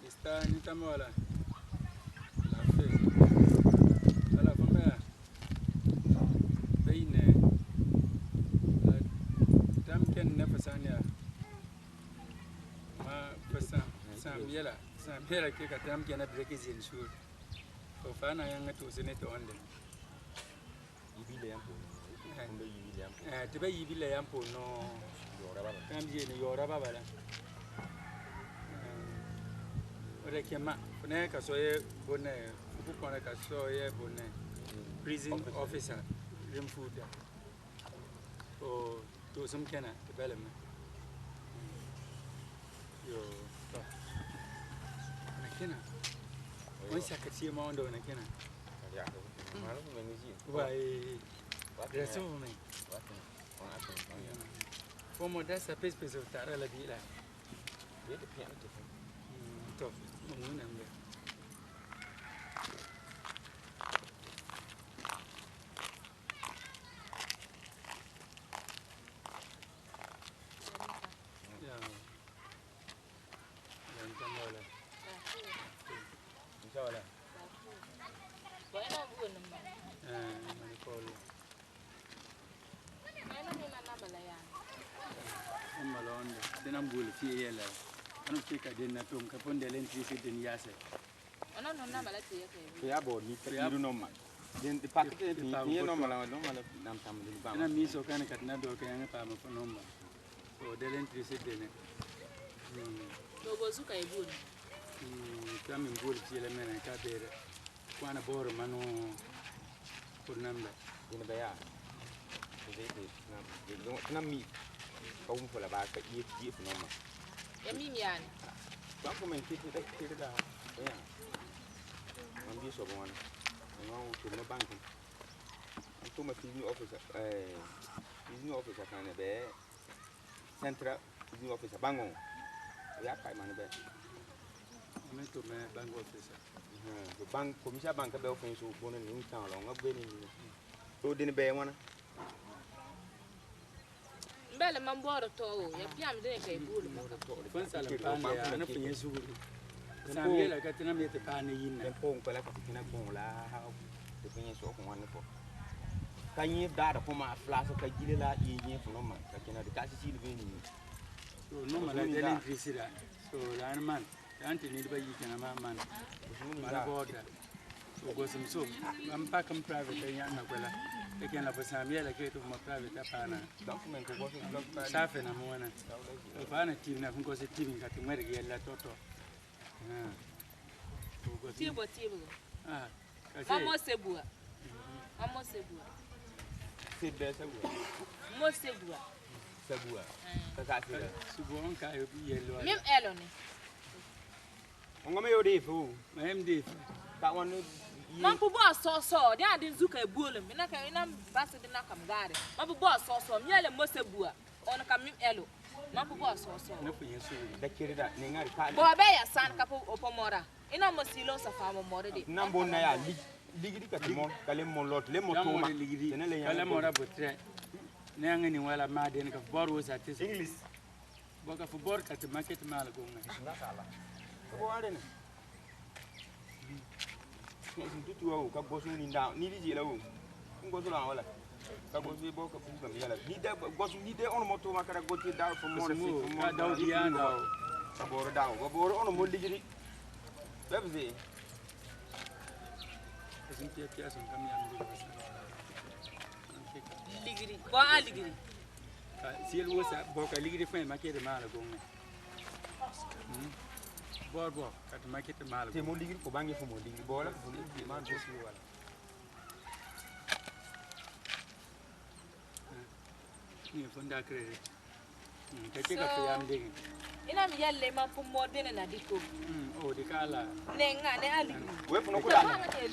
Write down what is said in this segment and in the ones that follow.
Está ni tamola. La fe. Ala famba. Beine. Tam ken na fasanya. Ma fasa samyela. Samyela ke ka tam ken na breke zin sur. Ko fana yanga to sene to onde. Yibile yampo. Kombe yibile yampo. Tebe yibile yampo no. Yora baba. Tam je ne yora baba la. Rekema ne ka soye bonne ku ko ka soye bonne prison officer rim food o to some kana development yo to na kana wani sakati ma wanda wannan kana ya malu me niji wai reso me como dessa pesquisa tara la bila de piano to muna mbe ya ntambola inshallah Bueno, bueno, manikolo bueno, ni na bala ya. malonde denam bulu fi yela anu fika den na tom ka ponde len fi den yase Ono no na bala tiye ke. ya bo ni ka yiru no ma den de pakete ni no mala nam tam de ba na mi so kan kat na do ka nga pa ma ko no ma so de len fi den Do bozu ka ibuni. ka min bulu fi le mena ka bere kwana bor manu purnamba ina baya de na mi kaum fola ba ka yi no ma Ya mimi yani. Don't come and keep it down. Yeah. I'm just one. I know to my bank. I'm to my new officer. New officer can be central new officer. Bango. We have five man there. I'm to my bank officer. The bank, commissioner bank, about things who go in New Town long up winning. So didn't be one. Bele mamboro to ya piam de ke ibuni mo to. Kwanza la pande ya na fiye zuri. Samyela katina mete pane yinna. Pong pala katina pong la de fiye so ko wan ko. Kanyi da da kuma flash ka gile la yinye funo man katina de kasi sil vini. So no mala de electricity. So la man anti ni ba yi kana man. Mala boda. So go some so am pa kam private ya na kwela. Eken la Samyela ke to mo private pana. Document ko go safe na mo na. Pana team na ko se team ka to mere ge la toto. Tibo tibo. Kasi Mamo sebua. Mamo sebua. Sebe sebua. Mo sebua. Sebua. Kasi subon ka yo bi yelo. Mem elo ni. Ngome yo defu. Mem defu. Ka won Mampu boss so dia din zuka ebuole me na ka ina base din na kam gare. Mampu boss so miele mo sebua. On ka mem elo. Mampu boss so. Na funye so da kirida ni ngari ka. Bo be ya san ka po opomora. Ina mo silo sa fa mo more de. Nambo na ya ligidi ka timo kale mo lot le mo to ma. Tenele ya. Kale mo ra botre. Ne ngani wala ma den ka bor wo sa tis. English. Boka fu bor ka te market mal go ngai. Na sala. Ko wale ne. Tutu wa ka gosu ni nda ni di la wo. Ngosu la wala. Ka gosu bo ka fu ka mi yala. Ni de gosu ni de on mo to ma ka gosu da fu mo na fi fu mo. Ka daw di anda. Kaboro daw, kaboro ono mo digiri. Bebzi. Esin pia son kam yan do. Ligiri. Bo a ligiri. Si el wosa bo ka ligiri fe ma ke de mala gonga. Bo ka de ma ke de mala. Te mo digiri ko bangi fu mo digiri bo la fu digiri man bo si wala. Ni fonda credit. Ka ke ka fe am digi. Ina mi yalle ma fu modene na diko. Oh de kala. Nenga ne a ligiri. We fu no kuda.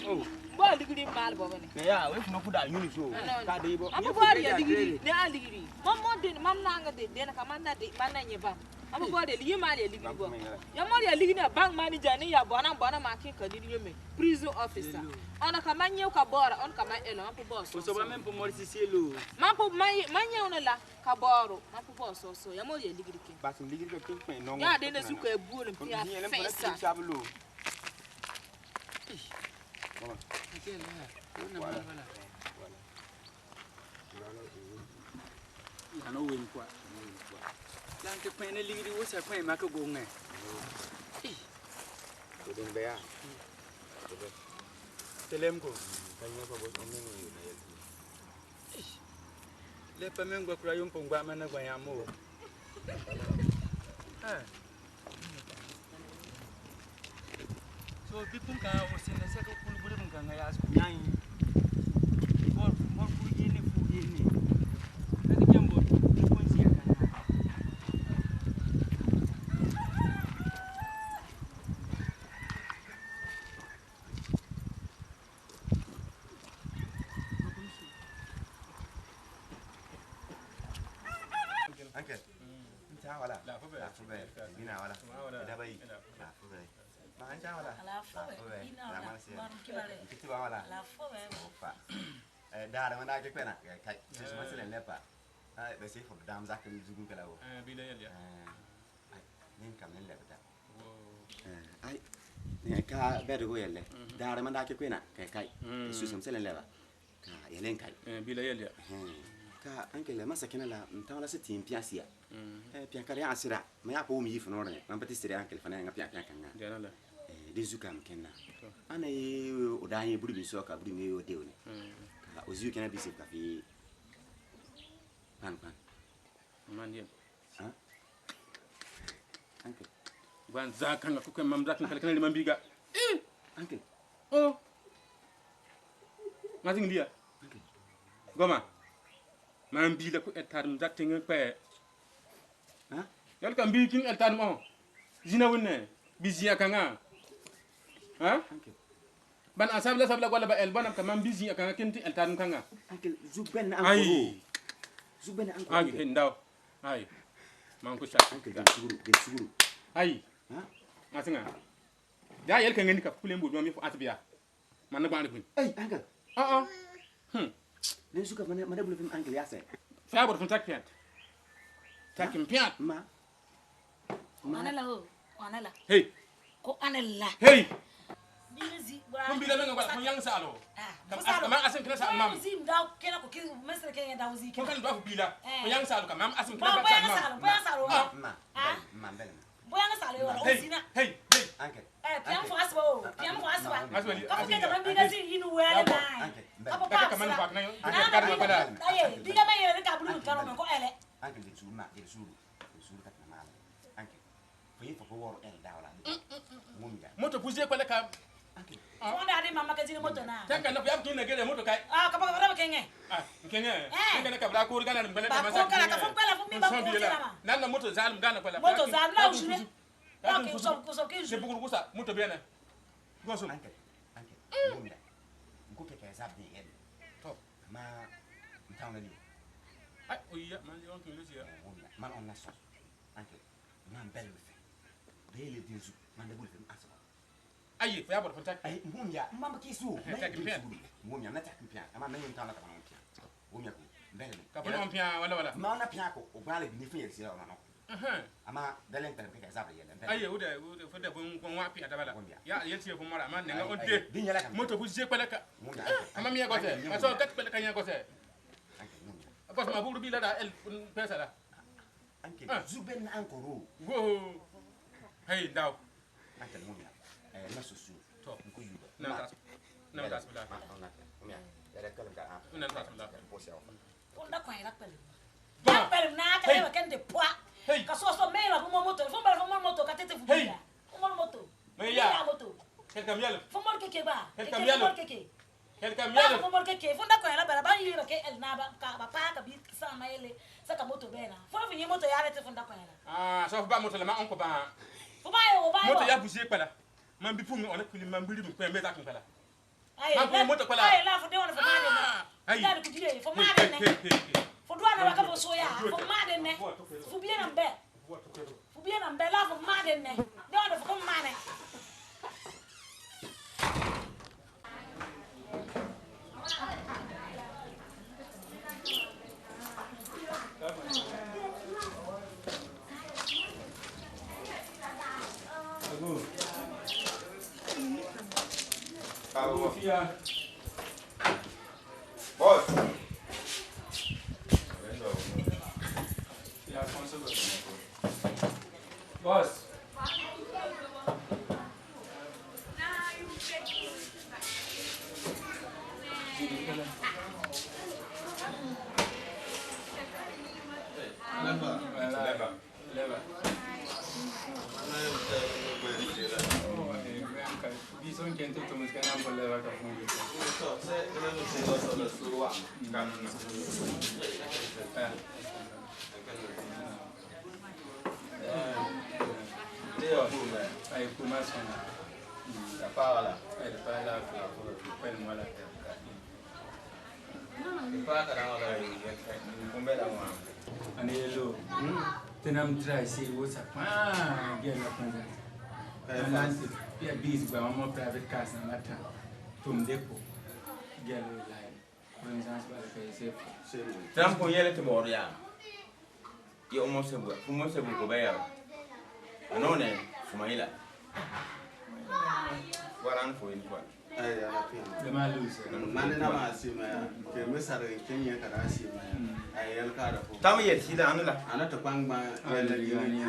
Oh. Bo ligiri mal bo bane. Ne ya we fu no kuda yuni so. Ka de bo. Abu bari ya ligiri ne a ligiri. Mam modene mam nanga de na ka man na de man na nyeba. Abu bari li mal ya ligiri bo. Ya mal ya ligiri na bank manager ni ya bona ma kin ka ligiri yeme. Prison officer. Ona ka man yew ka bora on ka man elo am boss. So ba men po morisi selo. Man po man yew na la ka boro man po boss so ya mal ya ligiri kin. Ba sin ligiri ka kin no. Ya de na zuka e buo le pia fesa. Sabulu. Wala. Ano win kwa. Lan ke pene ligiri wo sa pene ma ka gonga. Ko den be ya. Telem ko. Kanyo ko bo on mengo na yel. Le pa men gwa kura yum po ngwa mana gwa ya mo. So bipun ka o sene se ko kulubure mun ka ngaya asu nyai. Mor fu yene fu yene. Ka jambo ko si ya kana. Uncle. Cha wala. La fa be. La fa be. Bina wala. Da bai. La fa be. Ma an cha wala. La fa be. Bina wala. Kiti ba wala. La fa be. Opa. Da mana ke kwena kai. Jesu maselen lepa. Ai be se fo dam zakam zugun kala wo. Bila yel ya. Ai nin kam nen lebta. Ai ne ka be do yelle. Da mana ke kwena kai. Jesu maselen leba. Ka yelen kai. Bila yel ya. Ka ankele masakina la mtawala se tim piasia pia kare asira ma ya ko mi yifu no ne man patistri ankele fana nga pia kanga Jana la. de zukam kenna ana yi odanye buri bi soka buri me o deone ka oziu kena bi se ka fi pan Man yen. ha ankele Wan zakanga ko mam zakanga kala kana mambiga. ankele Oh. Ngazing dia. ankele Goma. Man bi la ko etar mzak tinga pe. ha Yal kan bi king etar mo. Zina wonne bi zia kanga. Ha? ankele Ban asabla sabla wala ba el banam ka man bi zia kanga kenti etar kanga. ankele zuben Ai. zuben Agi hen daw. Ai. Man ko sa. ankele de suguru Ai. ha Asinga. Ya yel kan ngani ka kule mbo mi fu atbiya. Man na bandi kun. ai ankele Ah. ne zuka mana bulu fim ankele ya se Fa bor fun takpiat. Takim piat. ma Anela ho. Anela. Hey. Ko anela. Hey. Bizi Kun bi la nga wala kun yang salo. Kam Busalo. kam asim kina sa mam. Bizi mdaw kena ko kizu mesre kenya daw zi Kun kena. kan do fu bila. Kun yang salo kam asim kina Ba sa boya nga mam. salo, boya salo. ma bel Boya nga salo wala Hey. ozina. Hey. Hey. ankele Piam fo asba o. Piam fo asba. Aswali. Ka fu kenta biga zi inu wele na. Apa Kaka pa kaman sala. pak na yo. Na Kaka na ma pada. aye, diga me yele ka bulu karo men ko ele. Anche di sul ma di sul kat na mala anche poi fa woro el dawla mumga Moto puzie kwale ka. anche Fo na di mama ka zi moto na. Tanka na yam kina gele moto kai. Ah, ka ba ka ba kenge. Ah, kenya. Kenya ka bra ko gana na bele Ba ma ko sa. kala ka fo kwala fo mi ba ko tira ma. Nan na moto zalim gana kwala. Moto za la ujine. Ya Okay, so ke Se bugur kusa moto bena. Goso. anche mumga ko ke ka zabdi en to ma mtawna ni Ai, oya man yo ko lusia. mumga man on naso anche man bel fe bele di zu man de bul fe asba Ai, fa ya bor fantak. ay mumga mamba ki su Taki pian. mumga na tak pian ama men mtawna ka man pian mumga ko bel Ka pon on pia wala. ma na pian ko o bale ni fe yesi ma no Aha. ama dalen tan ka zabdi yelen Ai, uda fa bon kon wa pia tabala. Ya yeti ko mara man nga on te. din yala kan Moto puzie kwale ka. mumga Ama mi gote. Ma so kat kwale kanya gote. anche mumga Pas ma buru bi la da el pesa da. anche zuben ankoro Go. Hey, thou. Ata mu ya. Na susu. To. Ku yu. Nam tas bla. Ya da kala da. Nam tas bla. Bo sia. Funda kwa ila pele. Ya pele na ka eba kende poa. Ka so me la fumo moto. Fumo moto ka tete fubi. Fumo moto. Me ya. Moto. Quel camiel? Fumo keke ba. Quel camiel? Keke. Quel Ba camiel? fumo keke. Funda kwa ila bela ba yira ke el na ba ka ba pa ka bi sa ma ele. Saka moto bena. Fumo finye moto ya rete funda kwa ila. Ah, so ba moto le ma onko ba. Fumo yo ba. Moto ya busie kpala. Man bi pum on kuli man biri mi kwen be ta kan kala. Ay, moto kwa la. ay, la fu de wona fu ma de na. Ay. Da ku dire fu ma de ne. Fu do na ka fu so ya, fu ma de ne. Fu bien na mbe. Fu bien na mbe la fu ma de ne. De wona fu ko ma ne. Fia. Boss. Fia consola. Boss. Leva. Bison que entonces tomas que no puede levar con muy Ay, kuma son. La pala. Ay, para la pues mala. Pa ka na la ku be la wa. Ani lo. Tenam try see what's up. Ah, get up on that. Balance pia busy by one private cars na mata. Tum depo. Get line. For instance, ba ka safe. Tram ko yele te mor ya. Yo mo se bu. Fu mo se bu ko be ya. Anone Sumaila. Waran fo in kwa. Ay, ala pin. The man lose. Man na ma si ma ke misar Kenya kada si ma. Ay el kada fo. Tam yet sida anula. Ana ta kwang ma Ani ni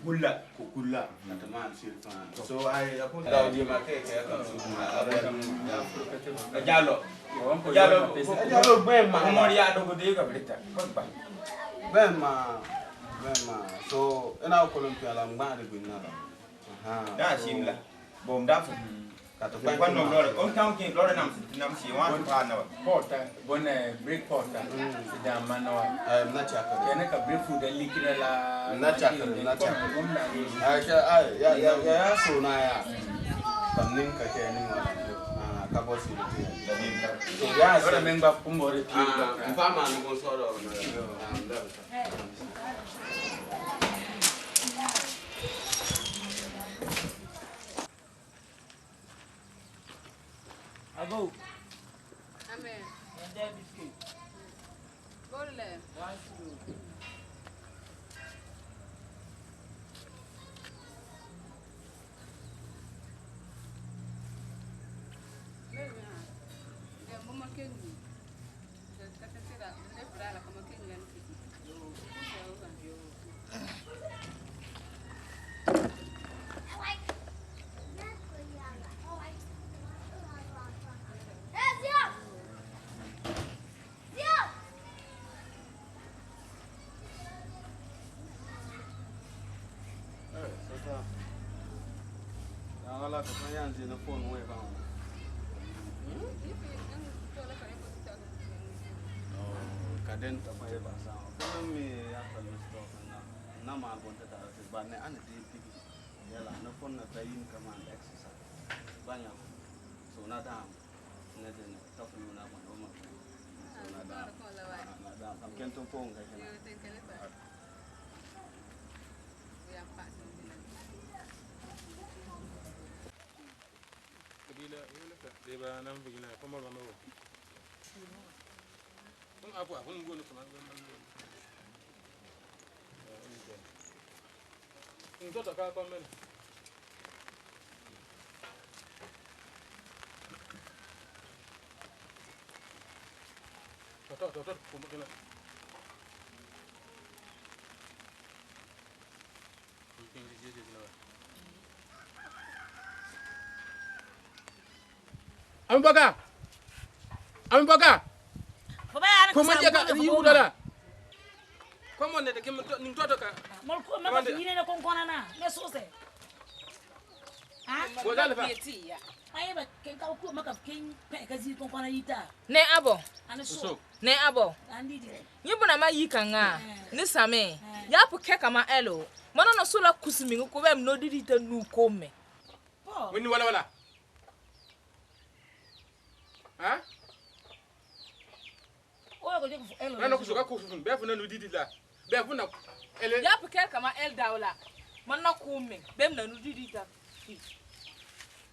Kulla. ko kulla na ta ma si fa. So ay ako daw di ma ke ka su ma. Jalo. Jalo be ma mo ya do go de ka brita. Ko ba. Bema. So ina ko lum pela ngba de gunna. Da shimla. Bom da fu. Ka to kwa no lore. On town king lore nam si wan pa na. Porta, bonne break porta. Da mano. Na chaka. Yana ka break food and likira la. Na chaka. Ay ya so na ya. Kamin ka ke ni ma. Ka bo si de. So ya Ora menga pumore pi. Mfama ni go so do. Abo. Amen. And that biscuit. Go to left. One, two. Maybe, huh? Yeah, Mama King. The secretary, the left right, like Mama King and Kitty. Ala ka yanzi na phone we ba. Kaden ta fa ba sa. Kuma me ya fa ni stop na ma gonta ta ba ne an di pigi. Yala na phone na tayin command exercise. Banya. So na da na de ne ta fu na ba no ma. So na da. Na da am ken to pong ka kana. Deba nam bigina como lo no. Un apu apu ngono kuma ngono. Ndoto ka kwa men. Toto kuma kina. King di jeje na. Amboka. Amboka. Comment dire que ni udara? Comment ne que ni toto ka? Molko ma ba yine ne konkona na. Ne so se. Ah? Godale fa. Ai ba ken ka ku maka ken pe ka zi konkona yita. Ne abo. Ani so. Ne abo. Andi di. Nyibuna ma yikanga. Ni same. Ya pu keka ma elo. Mana no so la kusimi ko be no didi ta nu ko me. Wini wala. Ha? O ko je ko elo. Nana ko soka ko fufun be funa no didi la. Be funa ele. Ya pu keka ma el dawla. Mana ko me. Be na no didi ta.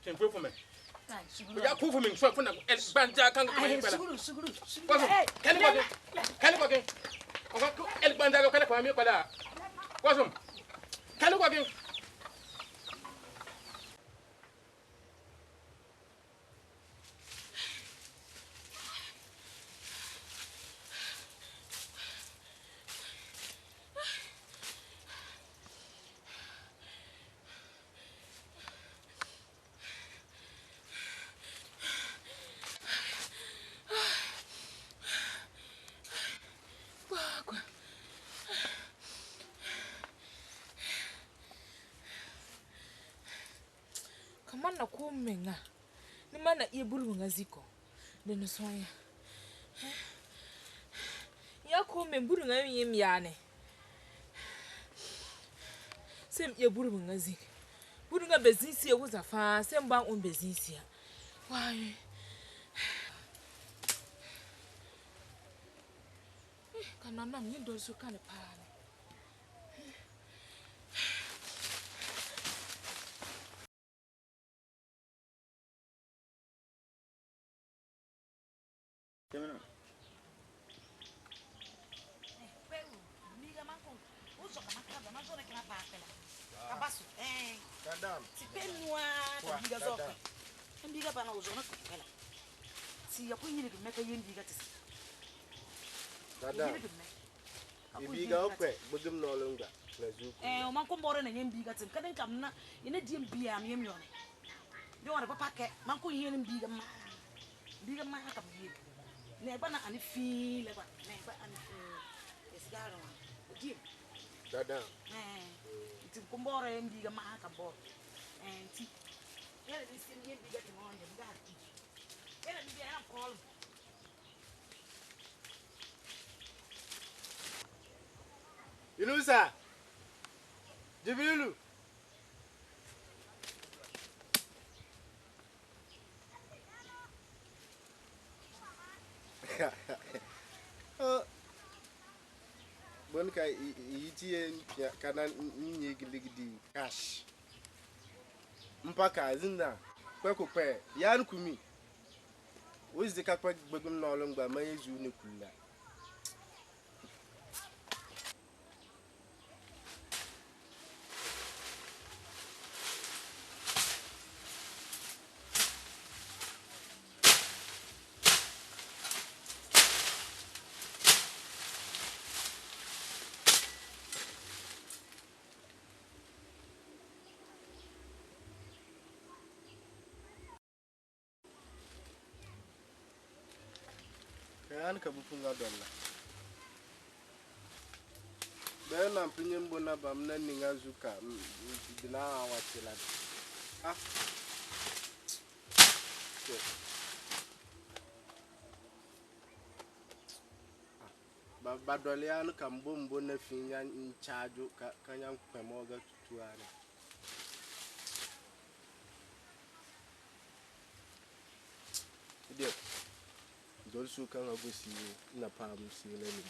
Tem foi for me. Ya ko fufun so funa el banja kan ko me bala. Suguru. Kali ko ke. O ko el banja ko kala ko mi bala. Wasum. Kali ko ke. Kamana ko menga. Ni mana iburu ngaziko. Deno soya. Ya ko men buru ngami yem yane. Sem ye buru ngaziko. Buru nga bezinsi e wuza fa sem ba on bezinsi ya. Why? Kanana mi ndo so kan pa. Dadam. Si penwa ta biga zoka. Biga bana uzona ko kala. Si ya ko yiri me ka yendi ga tisi. Dadam. Ibiga okwe bugum no longa. O man ko mbore na yembi ga tim kaden kam na ina diem bia am yem yone. Yo wona papa ke man ko yene biga ma. Biga ma ka bi. Ne bana ani fi le ba. Ne ba ani esgaro. Diem. Dadam. Ti ko mbore yembi ga ma ka bo. Ti ele di sim yembi ga ti mo yem ga. Ele di am call. Inusa. Jibilu. Bon ka yiti kana nyi giligidi cash. Mpaka zinda kwa ko pe yan kumi. Ozi ka kwa gbegum na olongba ma yezu ne kula. Kan ka bufunga dolla. Bena mpinye mbona bamna ninga zuka bina awatila. Ah. Ba dolian kan bombo na finya in charge ka nyam kwemoga tutuane. Idiot. Dolsu kan agusi na pam si lele.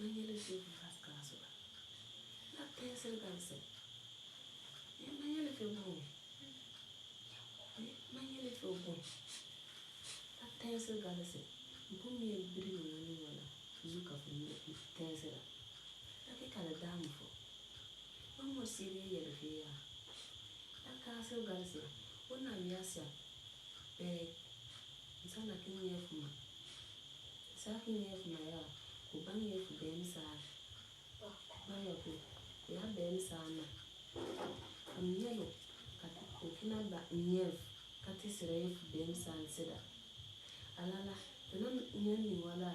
Manyele fe fast class ba. Na pencil ganse. Manyele fe bon. Manyele fe bon. Na pencil ganse. Bumi e biri wala. fuzuka tesera ake kala damu fo mamo siri yele fiya aka so galse ona miasa sana kinye fuma sakin ye fuma ya ko banye fu ben sa banye ko ya ben sa na amnyelo ko kina ba nyef kati sere ye fu ben sa sida alala tenan nyeni wala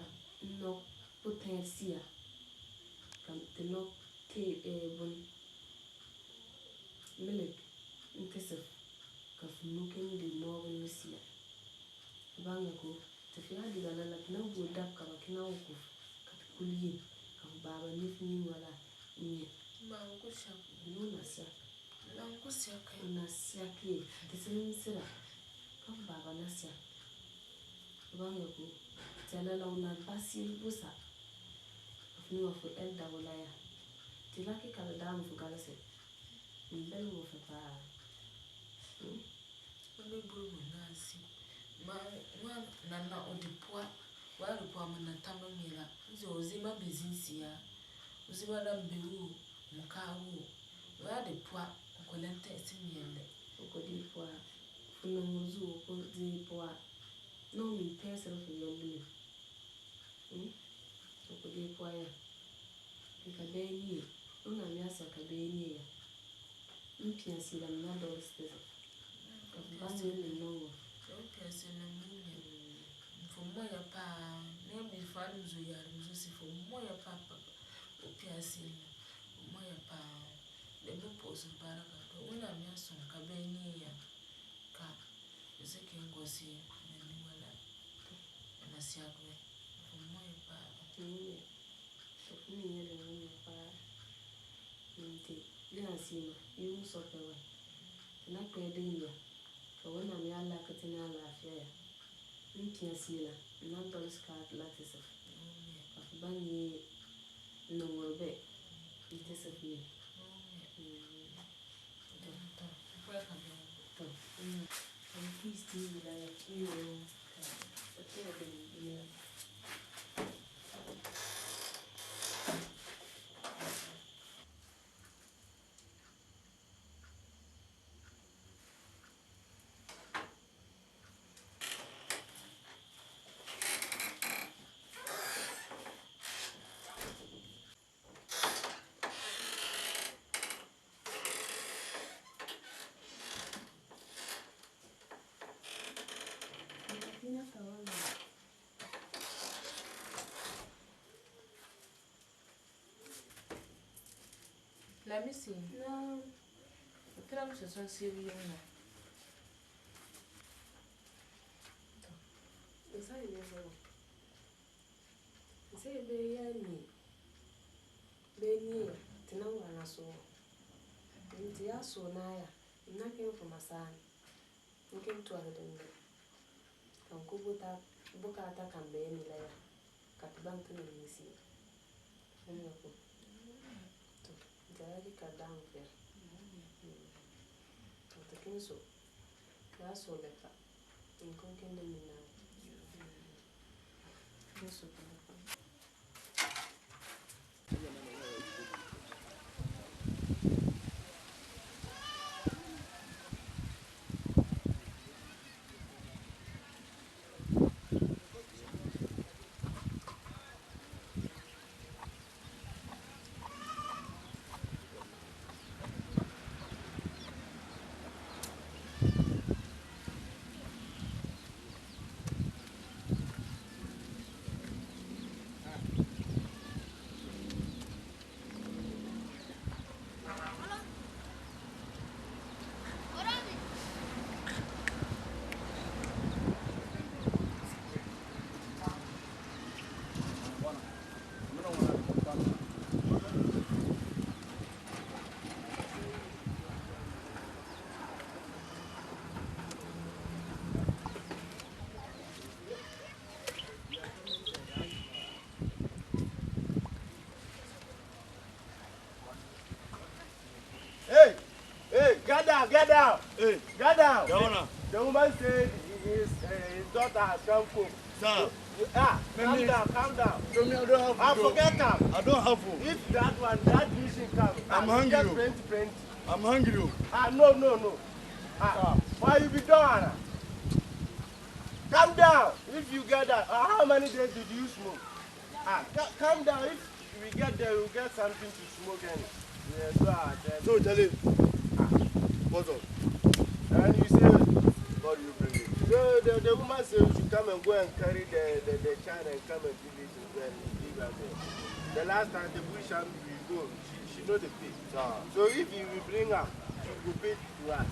no potensia kam teno te bon milik intesef ka funu ken di no misia banye ko te fiya di alala tena go dab ka kina ko kat kuliye ka baba ni fini wala nye Ma ko sha. no na sia Na ko sha kai. na sia ke te sen sira ka baba na sia banye ko tela la una basil busa fini wa fu elda wala ya tila ke kala dam fu kala se mbel mo fa pa Mbe buru na si. Ma na odipoa. Wa odipoa na tama mira. Nzo ozima business ya. Ozima da mbewu mukawu. Wa odipoa okolente esimiende. ko di po funu muzu ko di po no mi pesa fu yende ko di po ya ka beni una mi asa ka beni ya mpia si la na do spesa ka banyo ni no Pesa na munye. Mfumo ya pa. Ne mi fanu zo ya mzo si fumo ya pa pa. Pesa na. Fumo ya pa. Le bo poso baraka. Una mi aso ka beni ya. Ka. Ese ke ngosi ni wala. Na siagwe. Fumo ya pa. so funu yele no pa nti ya si ma yu so pe wa na pe de nya ka wana mi ala ka tina la afia ya mpia si la na do ska la tesa ka banyi no worbe itesa fi to please do that you okay then yeah Let me see. no Kila mtu sasa siri yana. Esa ile so esa be ya ni be ni tina wana so nti ya so na ya na ke from asan nke mtu adende kan ko buka ta kan be ni la ya katban tu ni si nyo ko to jadi ka dan fe to kin so ya so le ka in kon ken de ni na so ko Get down. Hey, get down. Governor. The woman said his daughter has come home. Sir. Calm down. Show me I don't have food. I forget them. I don't have food. If that mission comes, I'm hungry. Print. I'm hungry. No. Why you be done? Calm down. If you get that, how many days did you smoke? Calm down. If we get there, we'll get something to smoke and So tell him. What's up? and you say, What do you bring me? the woman says you should come and go and carry the child and come and give it to her and leave her there. The last time the bush and we go, she know the pay. So if you will bring her, she will pay to us.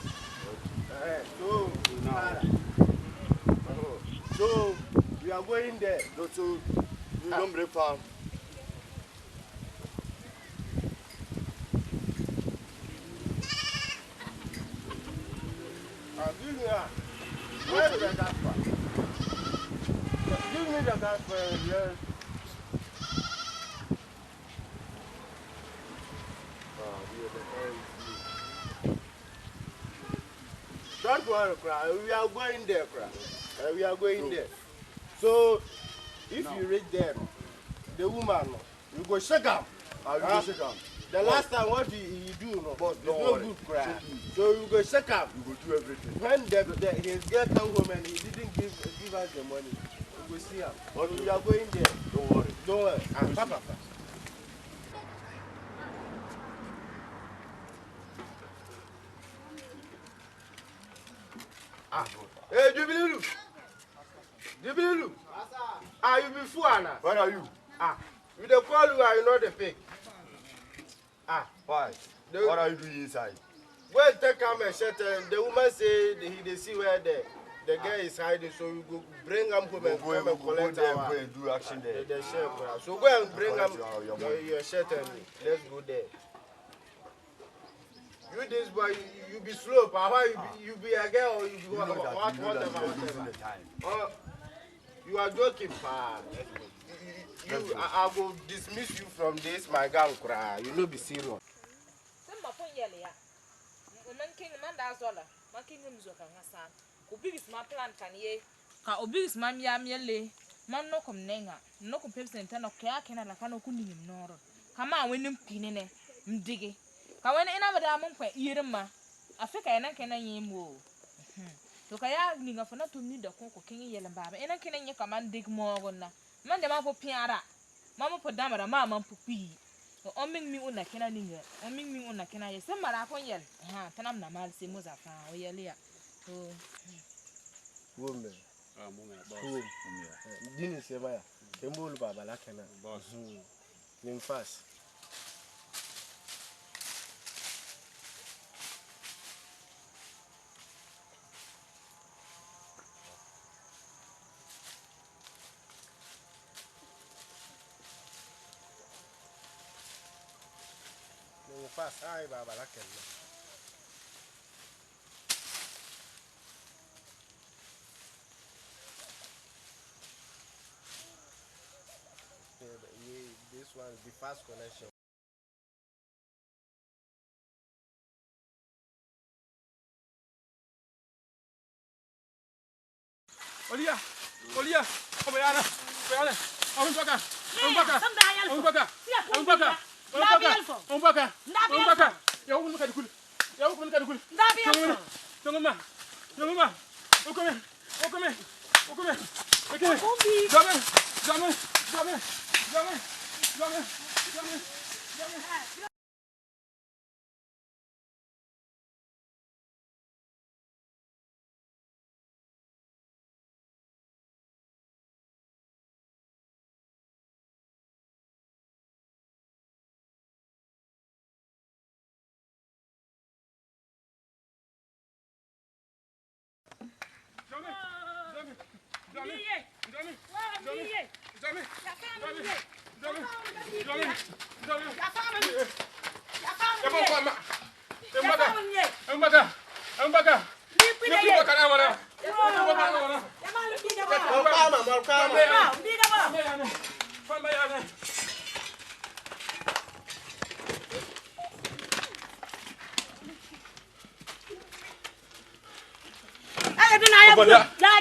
So we are going there. So you don't break farm. Give me that. Where is the Gasper? Give me the Gasper. Yes. Don't worry, cry. We are going there, cry. We are going there. So, if you reach there, the woman, you go shake up. I will shake him. The last time what you do, no, Boss, it's don't no worry. good, cry. So you go shake up. You go do everything. When his girl come home and he didn't give us the money, we go see him. But we are going there. Don't worry. Don't worry. Papa. Hey, Jubilee. You be fool, Anna. Where are you? We dey call you, you know the pig. Why? What are you doing inside? Go and take him and shut him. The woman say they see where the girl is hiding, so we go bring him home and come and collect there our and do action there. the share. So go and bring him Your your shirt and let's go there. You this boy, you be slow, Papa. You be a girl or you be whatever. You are joking, Pa. I will dismiss you from this, my gang, cry. You know, be serious. Sema pon yele ya. Man king man da zola. Man king mzo kan hasan. Obi is my plan kan ye. Ka obi is mam ya miele. Man no kom nenga. No kom pepsi ntana kya kena la kana ku nim noro. Kama wenim pinene mdige. Ka wen ina mada mun kwa irima. Afrika yana kena yemo. To kaya ninga fana to ni da ko king yele baba. Ina kena nye kaman dig mo gonna. Man de ma po piara. Mama po damara mama pupi. Oming mi una kena ninga. Oming mi una kena ye. Sema kon yel. Tanam na mal se moza fa o yele ya. So Woman. Boss. Dini sema ya. Kembulu baba la kena. Boss. Nim fast. Fast, ay baba la kena. This one is the fast connection. Olia, Obayana, Ombaka,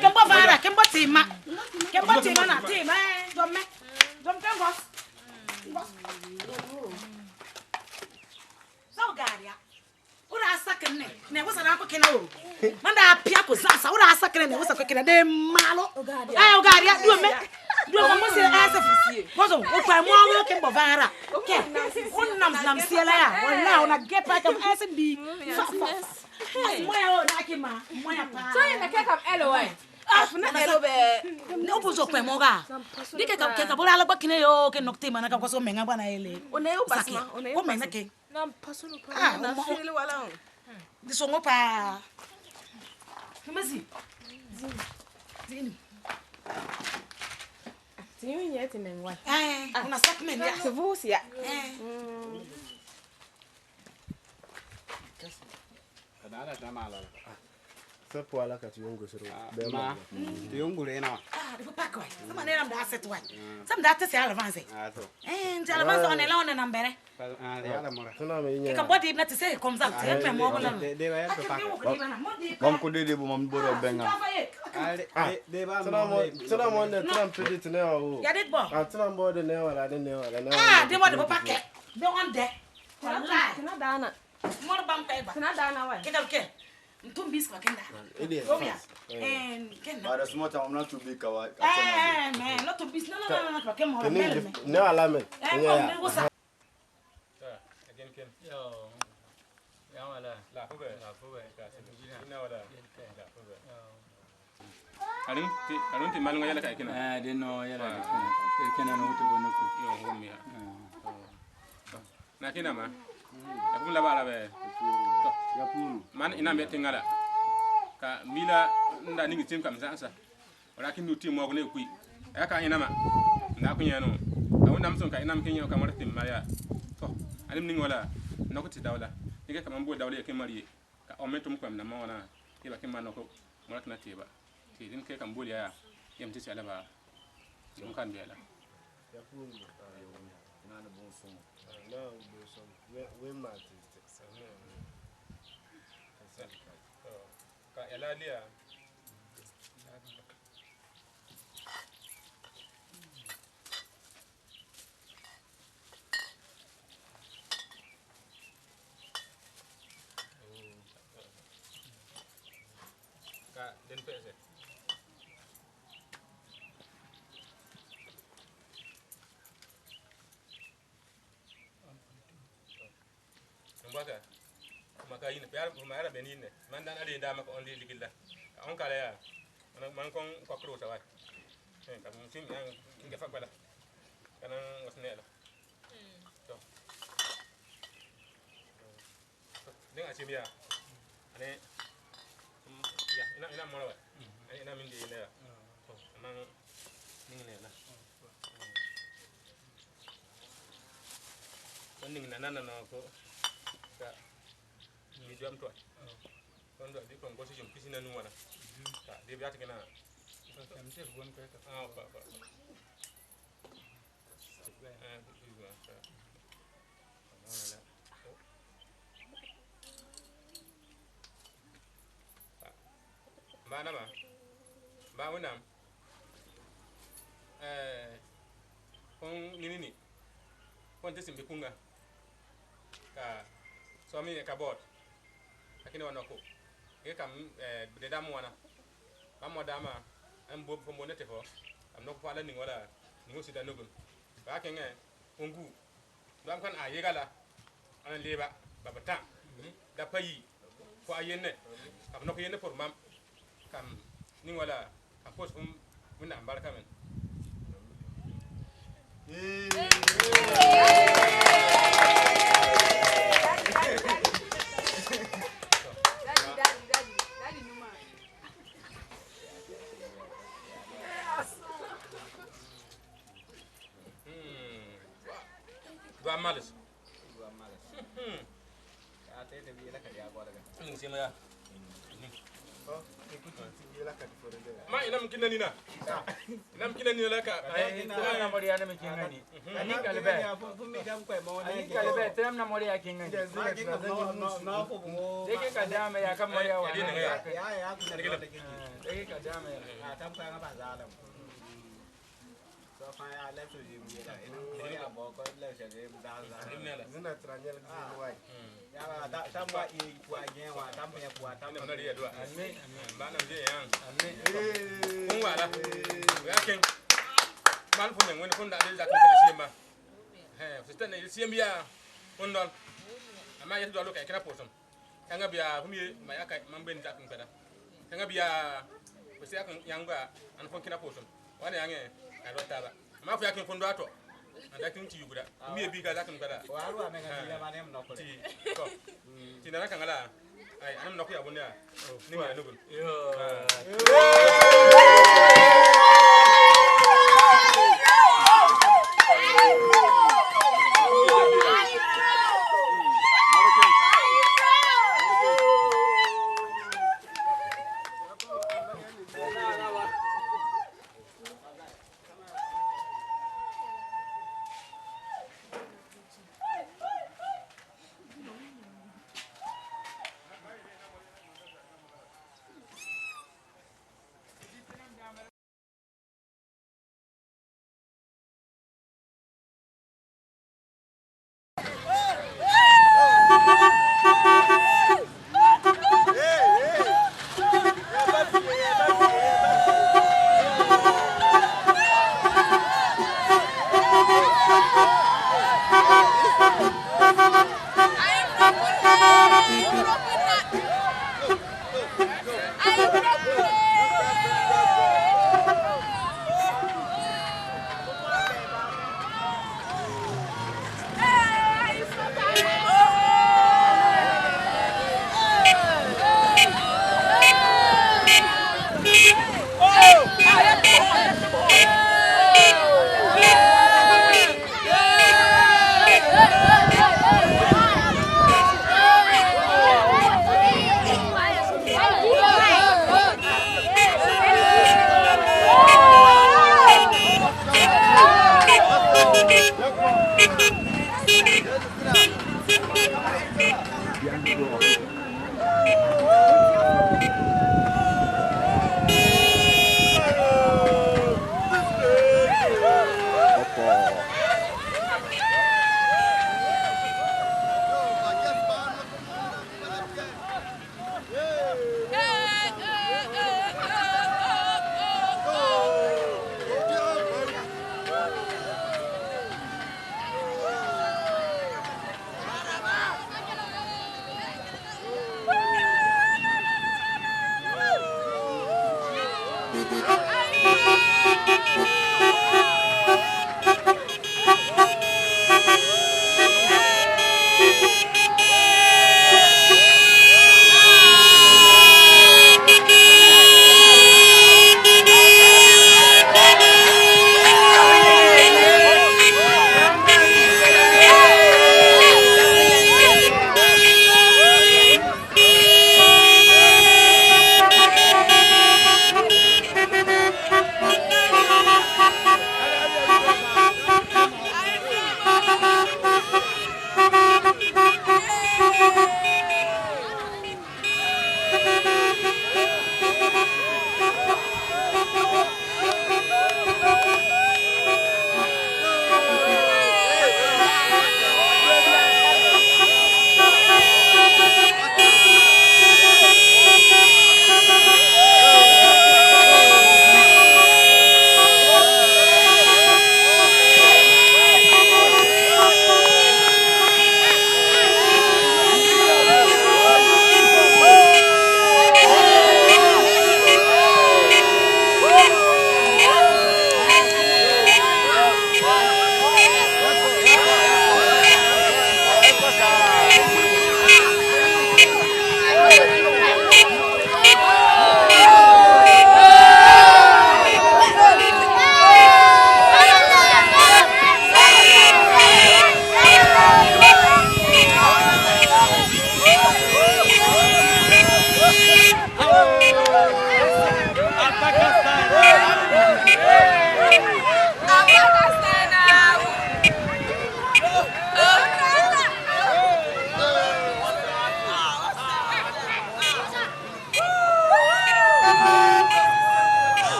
Kembo fara, kembo tima. ke ba te mana te me dom kan gos so garia ura asakene ne wo sana ko kena o manda apia ko sasa ura asakene ne wo sa ko kena de malo o garia do mo se asa fisie bozo o pa mo wo ke bovara ke nam siela ya wala ona gepa kam asa bi moya o na ki ma moya pa so ina ke kam elo wai afuna elo be no bozo pe mo ga dike kam ke ka bola la bakine yo ke nokte mana ka ko so menga bana ele one yo pasma one yo o menga ke na pasunu pa na fili wala de so mo pa Masi zini tini nyeti menwa una sak men ya sevusi ya Ada sama ala. Sapo ala ka tuyongo suru. Ma. Tuyongo rena. de pa ko sama ne ram da set wa sam da te se ala vanse To. jala vanse on la on na mbere Ya la mora. Tuna me ke nya. kam bodi na te se comme ça te me mo bola De wa ya pa. Bam ko dede bu mam boro benga. De ba Tuna mo ne tuna pedi tuna o. ya dit bo Tuna mo de ne wala de ne wala. de mo de pa ke de on de wallahi kina dana mo bam kay ba kina dana wa ke dal ke ntum bis ko kenda Ede. romia kenda Bara smota amna to be kawa. man not to bis no ke mo Ne mel ne ala men. ne ko sa again ken yo ya wala la fube ka se ina wala la fube Arun ti malunga yala ka kina de no yala kina no to bono ku yo homi na kina ma ya kum la bala be Ya pulu. man ina be tingala ka mila nda ningi tim kam sansa wala kin du tim mo ne ku ya ka ina ma na ku nyano awon nam son ka ina mkin yo kamar tim ma ya to alim ning wala no ko ti dawla ni ka man bo dawla ke mari ka o metum ko na ma wana ke ba ke man ko mo na ti ba ti din ke kam bo ya yam ti sala ba yum kan be la Ya pulu. Na na bon son. Na bon son. We ma ti. ka elalia ka den pese mbaka maka yin piar mara benine man dan ali dama ko on li ligilla on kala ya man kon ko kro tawat ka mun tim yang nge fa bala kana wasne la to den achi biya ane ya ina mora wa ina min di ina to man ningne la kon ningne nana no ko ka mi jam to kon do di kon go si jom pisina nu wana ta de biata kena am te gon ko ta ba ba na ba wonam kon nini kon te simbe kunga ka so mi ka bot akini wana ko e kam de dam wana am dama am bob ko monete fo am no ko ala ni wala ni sida nobum ba kenga ongu dam kan a yegala an leba babata da payi ko ayene kam no ko yene pour mam kam ni wala am pos fum muna baraka men Dua malas. Ate de biela ka ya gora ga. Sima ya. Ma ina mkina nina. Ina mkina nina la ka. Na mori ana mkinga ni. Ani kalbe. Ani kalbe tem na mori akinga ni. No fo bo. Deke kadame ya kama ya wa. Ya ku na Deke kadame ya. tam ka ba za la. man fu nyen fu nda de zakon kala siemba sister na siembia ondol ama yeto do kay kena posom kanga biya fu mi ma yakay man ben zakon kada kanga biya ko se yakon yanga an fon kena posom wala yange ka do taba ama fu yakin fon do ato anda kin ti yuguda mi bi ga zakon kada waru amenga dile manem nokole ti na kangala ay anam nokya bonya ni ma nubul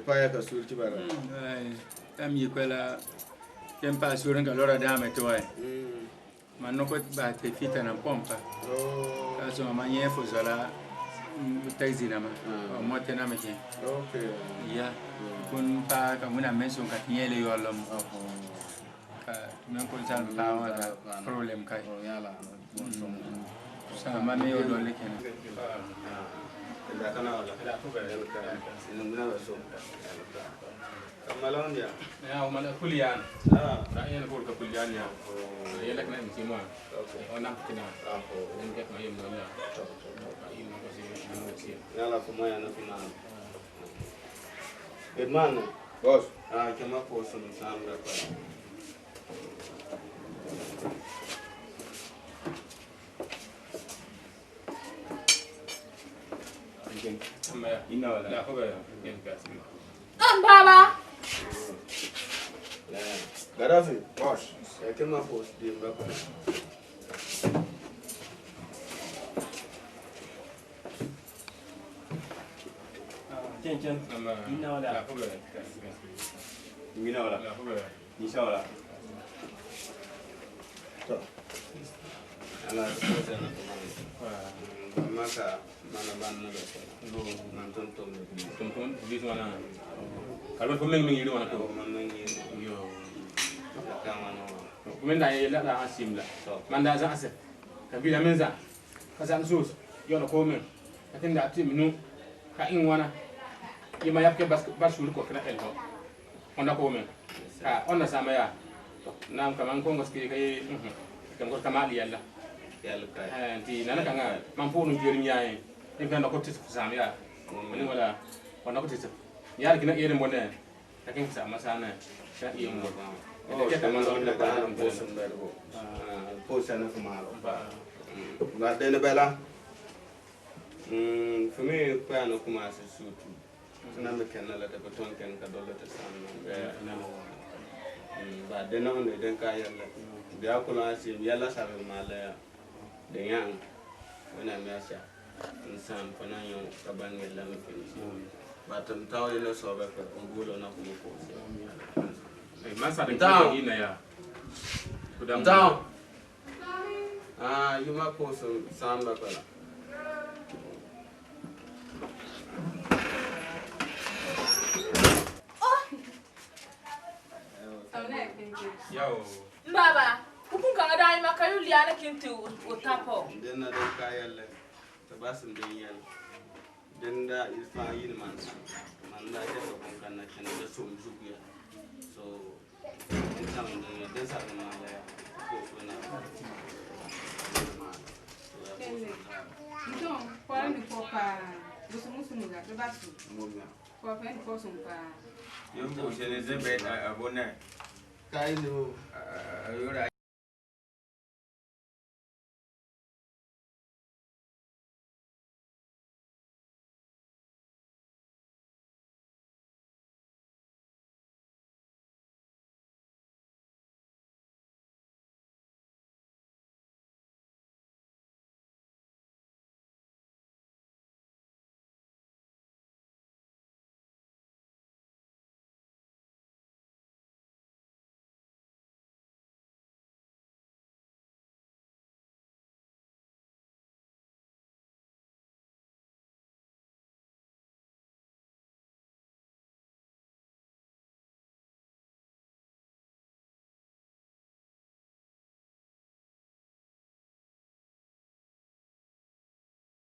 Paya ka surti bara. Tam yi kwela tempa suran ka lora dame to ai. Man no ko ba te fita na pompa. Ka so ma nye fo zola taxi na ma. Mo te na me ke. Okay. Ya. Kun pa ka muna mention ka nyele yolom. Ka men ko sal pa wala problem kai. Yala. Sa ma me yo do le ken. Da kana wala. Da ko ba. Ina na so. Kamalan dia. Ya, mana kuliah. Nah, ini nak ke kuliahnya. Ia nak nak macam mana? Orang kena. Ini kat mana yang mana? Ini masih. Yala kumaya na final. Good man. Boss. Kama po sa sandra pa. Ina wala. Dah apa ya? Yang kat sini. Baba. Gaddafi, boss. Kama po sa dim ba pa. Chen. Ina wala. Dah apa ya? Ina wala. Dah apa ya? Nisha wala. To. Ala ko sa na ko. Maka mana ban na ba. Man ton Di mana? Kalau pemain mengiru mana tu? Yo. Pemain dah ialah dah asim lah. Manda za asep. Tapi dah menza. Kasan sus. Yo nak komen. Tapi dah tim minu. Kain wana. Ia mayap ke bas sul ko kena elho. Onda komen. Onda sama ya. Nam kamang kong meski kai. Kamang kamali yalla. Yalla kai. Nanti nana kanga mampu nunjuk nyai. Ini kan aku tis sama ya. Ini wala. Onda aku tis. Ya kena ieu mbone. Taking sama sana. Kena ieu mbone. Kita teman na ba ang posan ba ko. Posan na kumalo. Ba de na bela. For me pa no kuma sa sutu. Na me ken na la de baton ken ka dole ta san na no. Ba de na on de ka yalla. Biya kula si yalla sa be mala. De yang. Wana me asha. Insan panan yo kaban yalla me ken. Batam taw ina so ba ko ngulo na kuma ko. Masa dengan ini ya. Down. You might post some sound like that. Yo. Baba, kupun kanga dai makayu liana kintu utapo. Then I don't care yet. The bass and the yell. Then that is fine, man. Man, I just don't connection. Just so you. So, in some of the days are my Então, qual é o foca? Você não se muda, que baixo. Qual é o foco para? Eu vou ser exemplo, aboné. Cai no.